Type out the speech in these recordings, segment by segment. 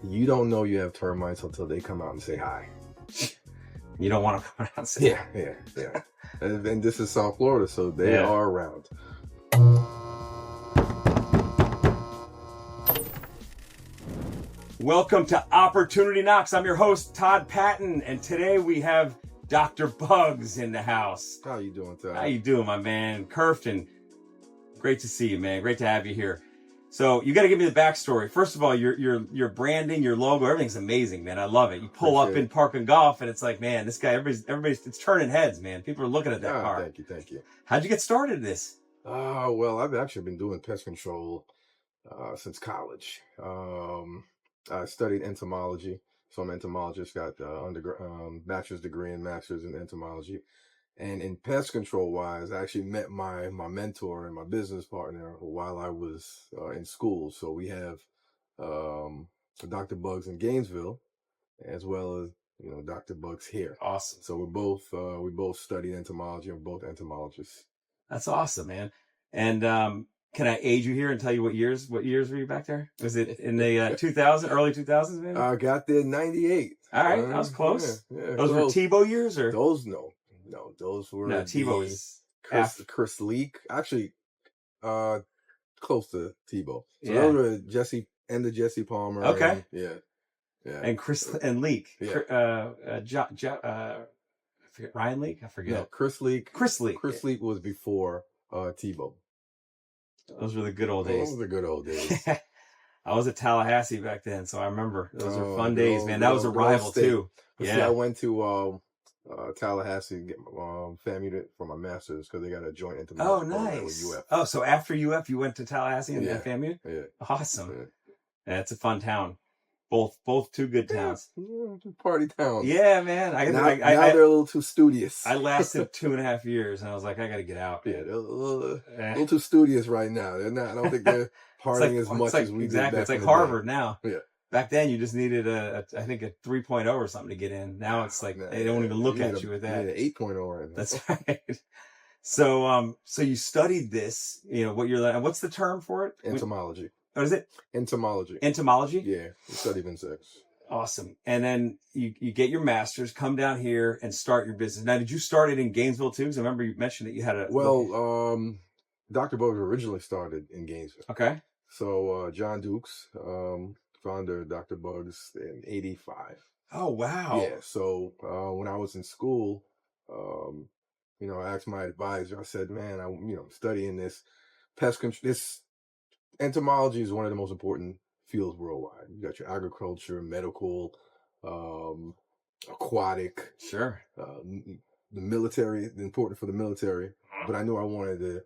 You don't know you have termites until they come out and say hi. You don't want to come out and say Yeah. And this is South Florida, so they are around. Welcome to Opportunity Knocks. I'm your host, Todd Patton, and today we have Dr. Bugs in the house. How you doing, Todd? How you doing, my man? Curfton, great to see you, man. Great to have you here. So you got to give me the backstory. First of all, your branding, your logo, everything's amazing, man. I love it. You pull up in Park and Golf, and it's like, man, this guy, everybody's, it's turning heads, man. People are looking at that car. Thank you. How'd you get started in this? Well, I've actually been doing pest control since college. I studied entomology, so I'm an entomologist. Got bachelor's degree and master's in entomology. And in pest control wise, I actually met my mentor and my business partner while I was in school. So we have Dr. Bugs in Gainesville, as well as Dr. Bugs here. Awesome. So we both studied entomology. We're both entomologists. That's awesome, man. And can I age you here and tell you what years were you back there? Was it in the early 2000s, maybe? I got there in 98. All right, that was close. Yeah, those were Tebow years, or those? No, those were Tebow is Chris Leak. Actually, close to Tebow. So those were Jesse Palmer. Okay. And Chris and Leak. Yeah. Ryan Leak? I forget. No, Chris Leak. Chris Leak was before Tebow. Those were the good old days. Those were the good old days. I was at Tallahassee back then, so I remember. Those were fun days, man. That was a rival, too. Yeah. See, I went to Tallahassee to get FAMU for my master's because they got a joint entomology program with UF. Oh, so after UF, you went to Tallahassee and FAMU? Yeah. Awesome. Yeah, it's a fun town. Both two good towns. Party towns. Yeah, man. Now they're a little too studious. I lasted 2.5 years, and I was like, I got to get out. Yeah, they're a little too studious right now. They're not. I don't think they're partying as much as we did back It's like in the Harvard day. now. Yeah. Back then, you just needed I think a 3.0 or something to get in. Now it's like they don't even look at you with that. You need an 8.0 right now. That's right. So you studied this. What's the term for it? Entomology. What is it? Entomology. Entomology? Yeah, we studied insects. Awesome. And then you get your master's, come down here and start your business. Now, did you start it in Gainesville too? Because I remember you mentioned that you had a... Well, Dr. Bugs originally started in Gainesville. Okay. So John Dukes, founder of Dr. Bugs in 85. Oh, wow. Yeah, so when I was in school, I asked my advisor, I said, man, I'm studying this pest control. Entomology is one of the most important fields worldwide. You got your agriculture, medical, aquatic. Sure. The military, important for the military. But I knew I wanted to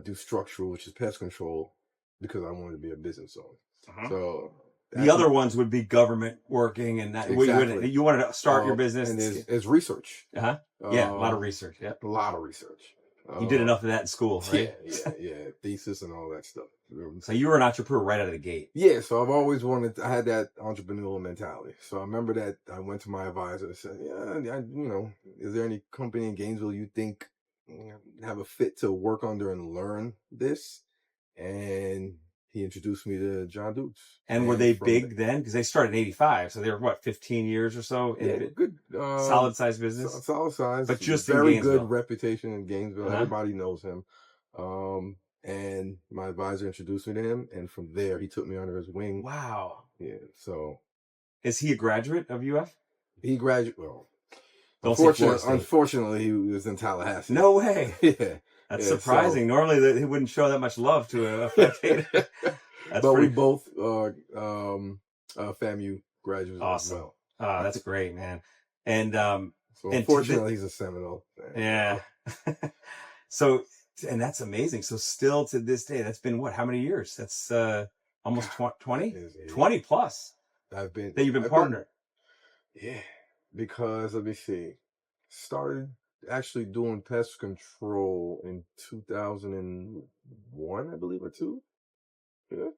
do structural, which is pest control, because I wanted to be a business owner. Uh-huh. So the other ones would be government working, and that exactly. You wanted to start your business. And there's research. Uh-huh. Yeah, a lot of research. Yeah, a lot of research. You did enough of that in school, right? Yeah. Thesis and all that stuff. So you were an entrepreneur right out of the gate. Yeah, so I've always I had that entrepreneurial mentality. So I remember that I went to my advisor and said, is there any company in Gainesville you think have a fit to work under and learn this? And he introduced me to John Dukes. And were they big then? Because they started in 85. So they were, 15 years or so? Good. Solid-sized business? Solid size. But just very good reputation in Gainesville. Uh-huh. Everybody knows him. And my advisor introduced me to him. And from there, he took me under his wing. Wow. Yeah, so. Is he a graduate of UF? He graduated, unfortunately, he was in Tallahassee. No way. Yeah. That's surprising. So, normally, he wouldn't show that much love to a FAMU. But we both FAMU graduates awesome. as well. Oh, that's great, man. And so unfortunately, he's a Seminole. Yeah. So, and that's amazing. So still to this day, that's been what? How many years? That's almost 20? 20 plus. You've been partner. Yeah. Because, let me see, started actually doing pest control in 2001, I believe, or 2. Yeah,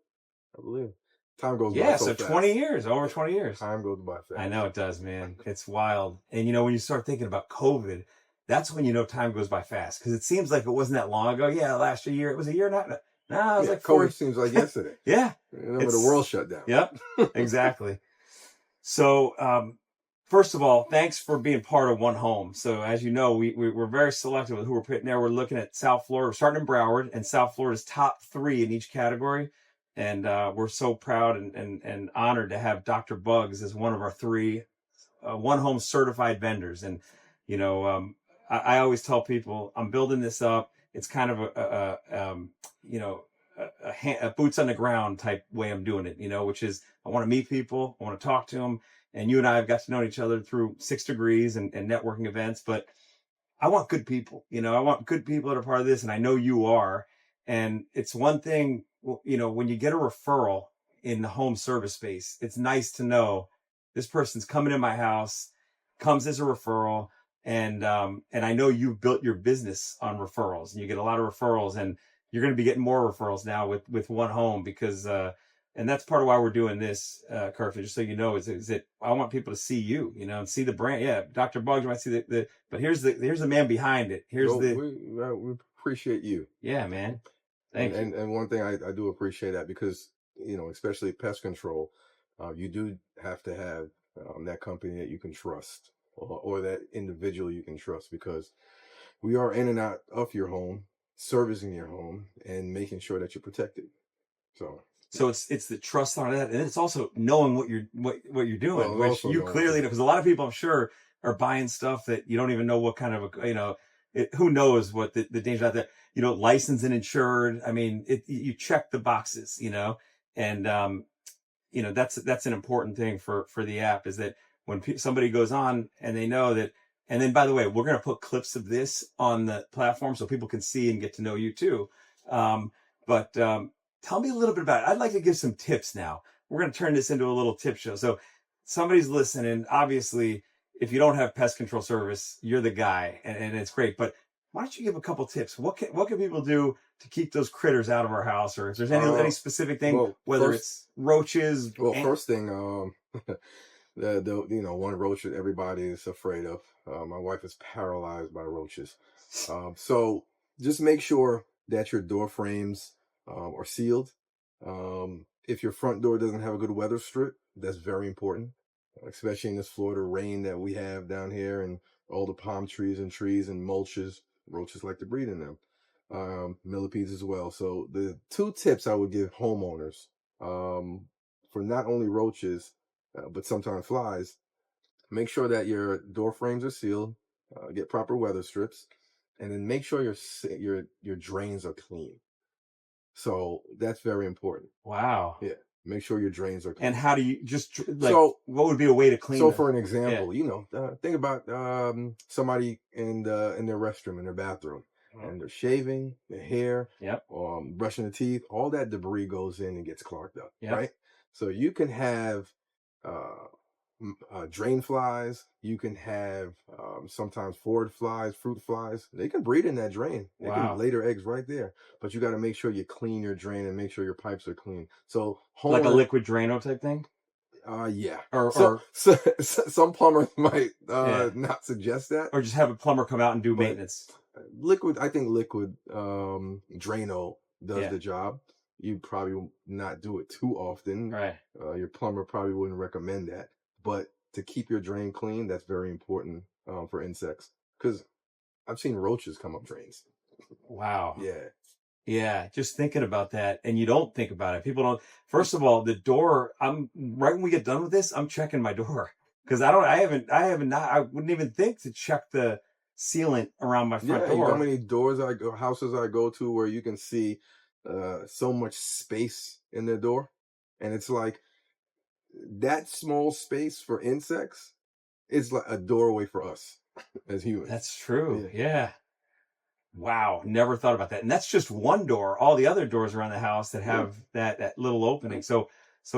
I believe. Time goes by so fast. 20 years, over 20 years. Time goes by fast. I know it does, man. It's wild. And, when you start thinking about COVID, that's when time goes by fast. Because it seems like it wasn't that long ago. Yeah, last year. It was a year, no, it was like 4 COVID seems like yesterday. Yeah. Remember the world shut down. Yep, exactly. So, first of all, thanks for being part of One Home. So, as you know, we're very selective with who we're putting there. We're looking at South Florida. We're starting in Broward, and South Florida's top 3 in each category. And we're so proud and honored to have Dr. Bugs as one of our 3 One Home certified vendors. And, you know, I always tell people I'm building this up. It's kind of you know, a boots on the ground type way I'm doing it, you know, which is I want to meet people, I want to talk to them. And you and I have got to know each other through 6 degrees and networking events, but I want good people, you know, I want good people that are part of this. And I know you are. And it's one thing, you know, when you get a referral in the home service space, it's nice to know this person's coming in my house, comes as a referral. And I know you've built your business on referrals and you get a lot of referrals, and you're going to be getting more referrals now with One Home because, and that's part of why we're doing this, Kerford, just so you know, is that I want people to see you, you know, and see the brand. Yeah, Dr. Boggs, you might see but here's the man behind it. Here's we appreciate you. yeah, man. Thank you. And one thing I do appreciate that because, you know, especially pest control, you do have to have that company that you can trust or that individual you can trust, because we are in and out of your home, servicing your home and making sure that you're protected. So it's the trust on that, and it's also knowing what you're doing, well, which you clearly know, because a lot of people, I'm sure, are buying stuff that you don't even know what kind of a, you know, who knows what the danger out there, you know, licensed and insured. I mean, you check the boxes, you know, and you know, that's an important thing for the app, is that when somebody goes on and they know that. And then, by the way, we're going to put clips of this on the platform so people can see and get to know you too. But tell me a little bit about it. I'd like to give some tips now. We're going to turn this into a little tip show. So somebody's listening. Obviously, if you don't have pest control service, you're the guy, and it's great. But why don't you give a couple tips? What can people do to keep those critters out of our house, or if there's any specific thing, whether it's roaches? Well, first thing, the you know, one roach that everybody is afraid of. My wife is paralyzed by roaches. So just make sure that your door frames are sealed. If your front door doesn't have a good weather strip, that's very important, especially in this Florida rain that we have down here, and all the palm trees and mulches. Roaches like to breed in them. Millipedes as well. So the 2 tips I would give homeowners for not only roaches, but sometimes flies: make sure that your door frames are sealed, get proper weather strips, and then make sure your drains are clean. So that's very important. Wow. Yeah. Make sure your drains are clean. And how do you what would be a way to clean? So for an example, you know, think about somebody in their restroom, in their bathroom, and they're shaving their hair, brushing their teeth. All that debris goes in and gets clogged up, right? So you can have drain flies. You can have sometimes forward flies, fruit flies. They can breed in that drain. They can lay their eggs right there. But you got to make sure you clean your drain and make sure your pipes are clean. So like a liquid Drano type thing. Yeah. Or some plumbers might not suggest that, or just have a plumber come out and do maintenance. I think liquid Drano does the job. You probably not do it too often. Right. Your plumber probably wouldn't recommend that. But to keep your drain clean, that's very important for insects. Because I've seen roaches come up drains. Wow. Yeah. Yeah, just thinking about that, and you don't think about it. People don't. First of all, the door. I'm right when we get done with this. I'm checking my door because I wouldn't even think to check the sealant around my front door. You know how many houses I go to where you can see so much space in their door, and it's like that small space for insects is like a doorway for us as humans. That's true. Yeah. Wow, never thought about that. And that's just one door. All the other doors around the house that have that little opening. So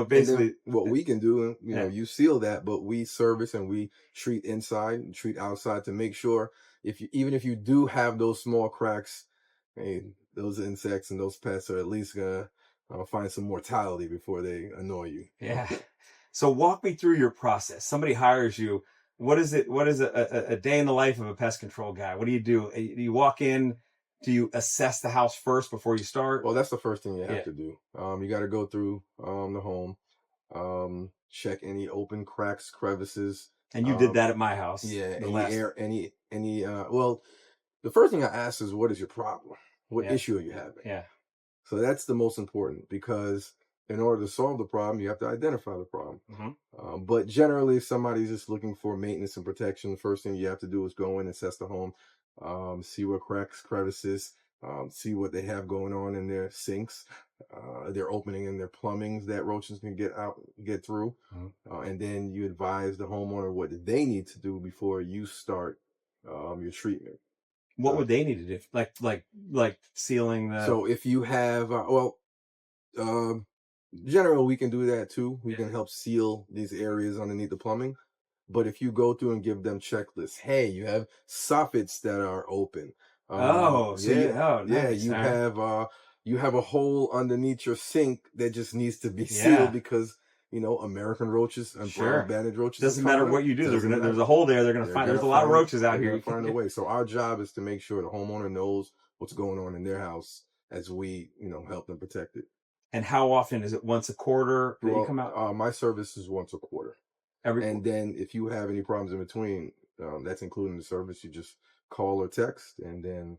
basically, what we can do, you know, you seal that, but we service and we treat inside and treat outside to make sure even if you do have those small cracks, those insects and those pests are at least gonna find some mortality before they annoy you. Yeah. So walk me through your process. Somebody hires you. What is it? What is a day in the life of a pest control guy? What do you do? Do you walk in? Do you assess the house first before you start? Well, that's the first thing you have to do. You got to go through the home. check any open cracks, crevices. And you did that at my house. Yeah, The any last, air, any. Well, the first thing I ask is, what is your problem? What yeah, issue are you having? yeah. So that's the most important, because in order to solve the problem, you have to identify the problem. Hmm. But generally, if somebody's just looking for maintenance and protection, the first thing you have to do is go in and assess the home, see what cracks, crevices, see what they have going on in their sinks, their opening in their plumbings that roaches can get through, and then you advise the homeowner what they need to do before you start your treatment. What Uh, would they need to do? Like sealing the. so if you have, um, general, we can do that too. We Yeah. can help seal these areas underneath the plumbing. But if you go through and give them checklists, hey, you have soffits that are open. Oh, so you. Yeah, Oh, yeah, nice. All right. you have a hole underneath your sink that just needs to be sealed Yeah. because American roaches and brown Sure. banded roaches are Doesn't matter coming up. what you do. They're Doesn't gonna. There's matter. a hole there. They're gonna They're find. There's gonna a lot of find roaches out they're here. gonna You can. find a Yeah. way. So our job is to make sure the homeowner knows what's going on in their house as we, help them protect it. And how often is it? Once a quarter that you Well, come out? my service is once a quarter. Every. And then if you have any problems in between, that's including the service. You just call or text, and then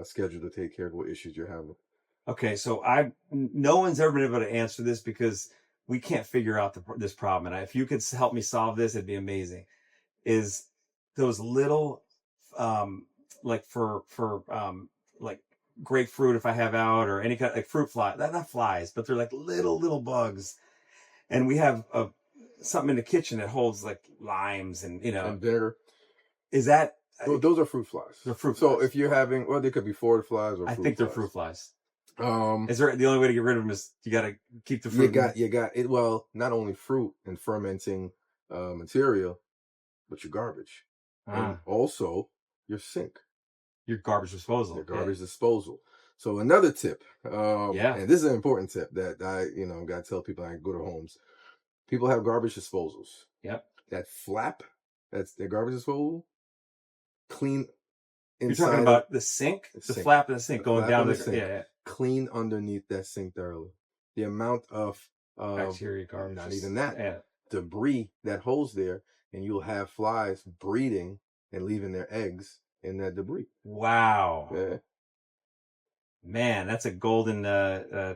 schedule to take care of what issues you're having. Okay, so no one's ever been able to answer this because we can't figure out this problem. And if you could help me solve this, it'd be amazing. Is those little, um, like like grapefruit if I have out, or any kind like fruit fly, not flies, but they're like little bugs. And we have something in the kitchen that holds like limes and And vinegar. is that Those are fruit flies. they're fruit So flies? if you're having, well, they could be forward flies or I fruit think they're flies. fruit flies. Um, Is there the only way to get rid of them is you got to keep the you fruit? got it. Well, not only fruit and fermenting material, but your garbage, and also your sink, Your garbage disposal. your garbage disposal. So another tip, Yeah. and this is an important tip that I, got to tell people I go to homes. People have garbage disposals. Yep. That flap, that's their garbage disposal. Clean You're inside. talking about the sink, the flap of the sink going down the the sink. yeah. Clean underneath that sink thoroughly. The amount of Bacteria, garbage. not even that. Yeah. Debris that holds there, and you'll have flies breeding and leaving their eggs in that debris. Wow. Yeah. Man, that's a golden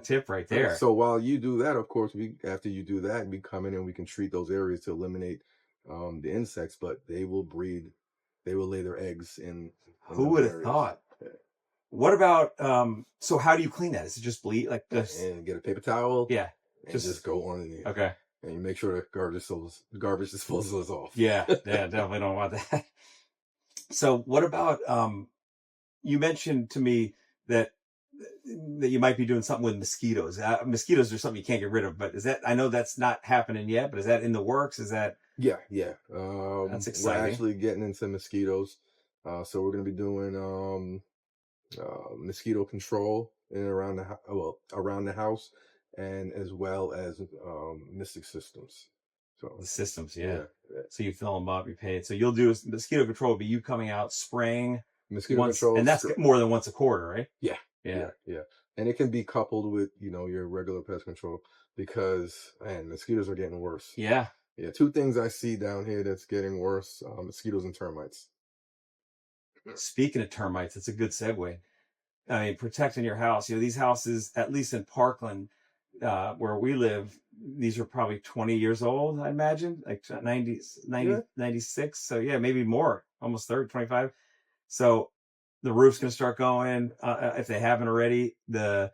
tip right there. So while you do that, of course, after you do that, we come in and we can treat those areas to eliminate the insects, but they will breed, they will lay their eggs in Who would have thought? Yeah. What about so how do you clean that? Is it just bleed like this? And get a paper towel? Yeah. And just go on in there. Okay. And you make sure the garbage disposal is off. Yeah, definitely don't want that. So what about you mentioned to me that you might be doing something with mosquitoes. Mosquitoes are something you can't get rid of, but I know that's not happening yet, but is that in the works? Is that? Yeah. That's exciting. We're actually getting into mosquitoes. So we're going to be doing mosquito control in and around around the house, and as well as mystic systems. So the systems, yeah. So you fill them up, you pay it. So you'll do mosquito control, but you coming out spraying mosquito control, and that's more than once a quarter, right? Yeah. And it can be coupled with your regular pest control, because mosquitoes are getting worse. Yeah. Two things I see down here that's getting worse: mosquitoes and termites. Speaking of termites, it's a good segue. I mean, protecting your house. These houses, at least in Parkland, where we live, these are probably 20 years old, I imagine, like 90, 96. So yeah, maybe more, almost 30, 25. So the roof's going to start going, if they haven't already. The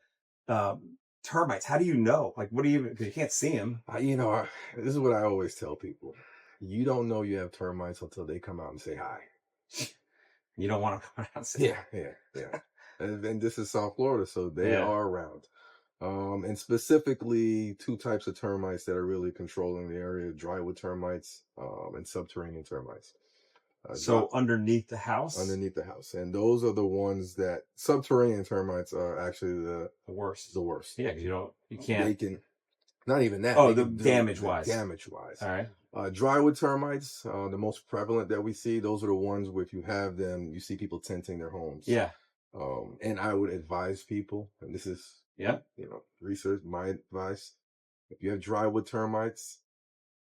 termites, how do you know? Like, what do you, because you can't see them. This is what I always tell people. You don't know you have termites until they come out and say hi. You don't want to come out and say hi. Yeah. And this is South Florida, so they are around. And specifically two types of termites that are really controlling the area: drywood termites and subterranean termites. So underneath the house? Underneath the house. And those are the ones that subterranean termites are actually the worst. The worst. Yeah, because you can't. They can, not even that. Oh, the damage-wise. Damage-wise. All right. Drywood termites, the most prevalent that we see, those are the ones where if you have them, you see people tenting their homes. Yeah. And I would advise people, and this is, research, my advice. If you have drywood termites,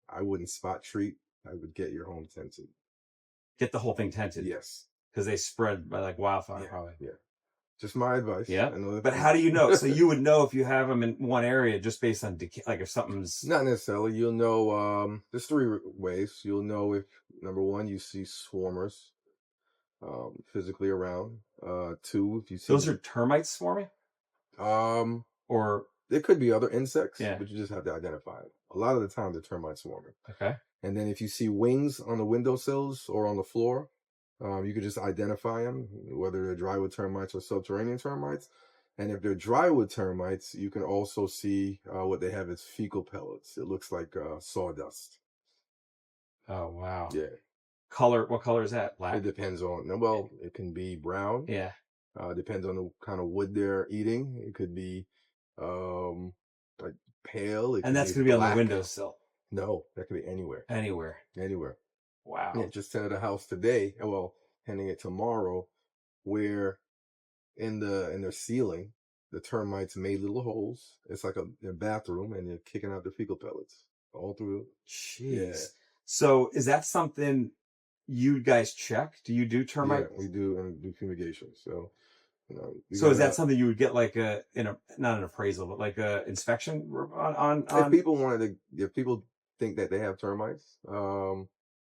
I wouldn't spot treat. I would get your home tented. Get the whole thing tented. Yes. Because they spread by like wildfire, Yeah. probably. Yeah. Just my advice. Yeah. But how do you know? So you would know if you have them in one area just based on decay, like if something's not necessarily. You'll know. There's 3 ways. You'll know if, number 1, you see swarmers physically around. 2, if you see those are termites swarming. Or there could be other insects, yeah, but you just have to identify it. A lot of the time, the termites swarming. Okay. And then if you see wings on the windowsills or on the floor, you could just identify them, whether they're drywood termites or subterranean termites. And if they're drywood termites, you can also see what they have as fecal pellets. It looks like sawdust. Oh, wow. Yeah. Color? What color is that? Black? It depends on, well, it can be brown. Yeah. Depends on the kind of wood they're eating. It could be like pale. And that's going to be on the windowsill. No, that could be anywhere. Anywhere. Wow. Yeah, just tented a house today. Well, tending it tomorrow, where in their ceiling, the termites made little holes. It's like their bathroom, and they're kicking out the fecal pellets all through. Jeez. Yeah. So is that something you guys check? Do you do termite? Yeah, we do, and do fumigation. So, so is that something you would get like not an appraisal, but like a inspection on? If people think that they have termites,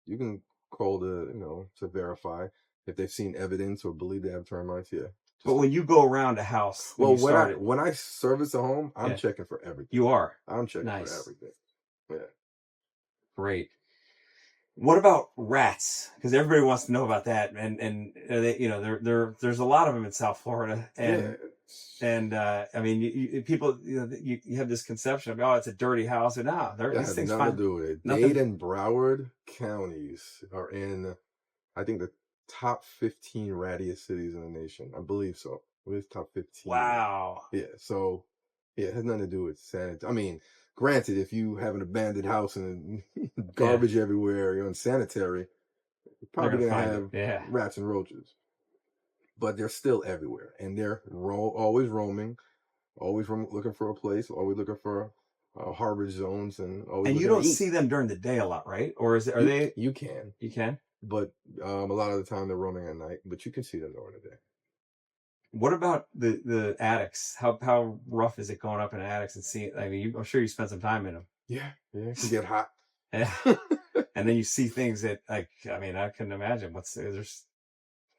you can call to verify if they've seen evidence or believe they have termites. Yeah. But when you go around a house, when I service a home, I'm checking for everything. You are. I'm checking for everything. Yeah. Great. What about rats? Because everybody wants to know about that, and they, there's a lot of them in South Florida, and I mean, people, you have this conception of, oh, it's a dirty house, and these things nothing to do with it. Dade and Broward counties are in, I think, the top 15 rattiest cities in the nation. I believe so. It's top 15. Wow. Yeah. So, yeah, it has nothing to do with sanitary. I mean, granted, if you have an abandoned house and garbage everywhere, you're unsanitary, you're probably going to have rats and roaches. But they're still everywhere, and they're always roaming, always looking for a place, always looking for harbor zones, and you don't see them during the day a lot, right? Or are they? You can. You can. But a lot of the time they're roaming at night, but you can see them during the day. What about the attics? How rough is it going up in attics and seeing? I mean, I'm sure you spent some time in them. Yeah, it can get hot. Yeah, and then you see things that, like, I mean, I couldn't imagine.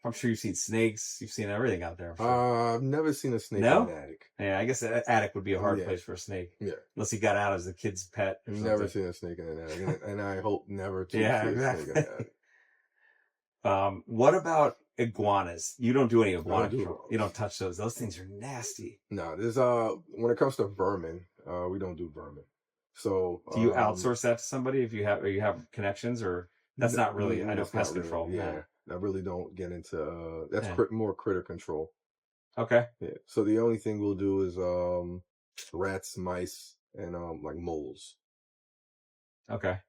I'm sure you've seen snakes. You've seen everything out there. I've never seen a snake in an attic. Yeah, I guess an attic would be a hard place for a snake. Yeah, unless he got out as a kid's pet. I've never seen a snake in an attic, and I hope never to see a snake in an attic. What about iguanas? You don't do any iguana control. You don't touch those. Those things are nasty. No, there's when it comes to vermin, we don't do vermin. So do you outsource that to somebody if you have connections, or that's not really? I know pest control. Yeah, I really don't get into that's more critter control. Okay. Yeah. So the only thing we'll do is rats, mice, and like moles. Okay.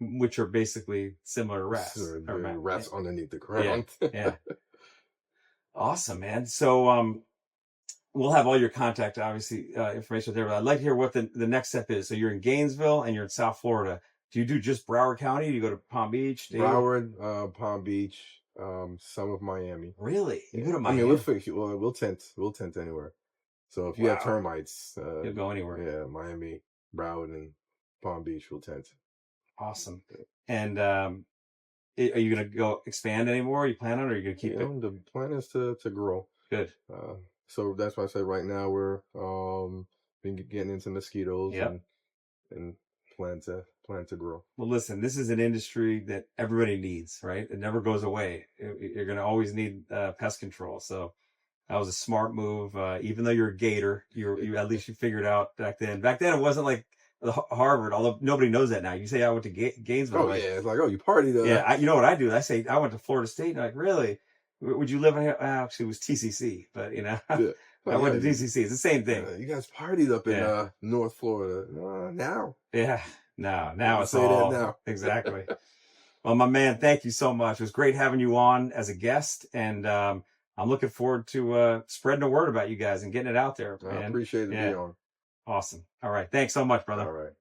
Which are basically similar to rats. Rats underneath the ground. Yeah. Awesome, man. So we'll have all your contact, obviously, information there. But I'd like to hear what the next step is. So you're in Gainesville and you're in South Florida. Do you do just Broward County? Do you go to Palm Beach? Broward, Palm Beach, some of Miami. Really? You go to Miami? I mean, we'll tent anywhere. So if you have termites, you'll go anywhere. Yeah, Miami, Broward, and Palm Beach will tent. Awesome. And are you going to go expand anymore? Are you plan on, or are you going to keep it? The plan is to grow. Good. So that's why I said right now we're been getting into mosquitoes and plan to grow. Well, listen, this is an industry that everybody needs, right? It never goes away. You're going to always need pest control. So that was a smart move. Even though you're a gator, you at least you figured out back then. Back then, it wasn't like Harvard, although nobody knows that now. You say I went to Gainesville. Oh, yeah. It's like, oh, you partied. Yeah, you know what I do? I say I went to Florida State. And like, really? Would you live in here? Actually, it was TCC, but Yeah. I went to TCC. It's the same thing. You guys partied up in North Florida. Now. Yeah. Now it's all. Now. Exactly. Well, my man, thank you so much. It was great having you on as a guest, and I'm looking forward to spreading the word about you guys and getting it out there. I appreciate it being on. Awesome. All right. Thanks so much, brother. All right.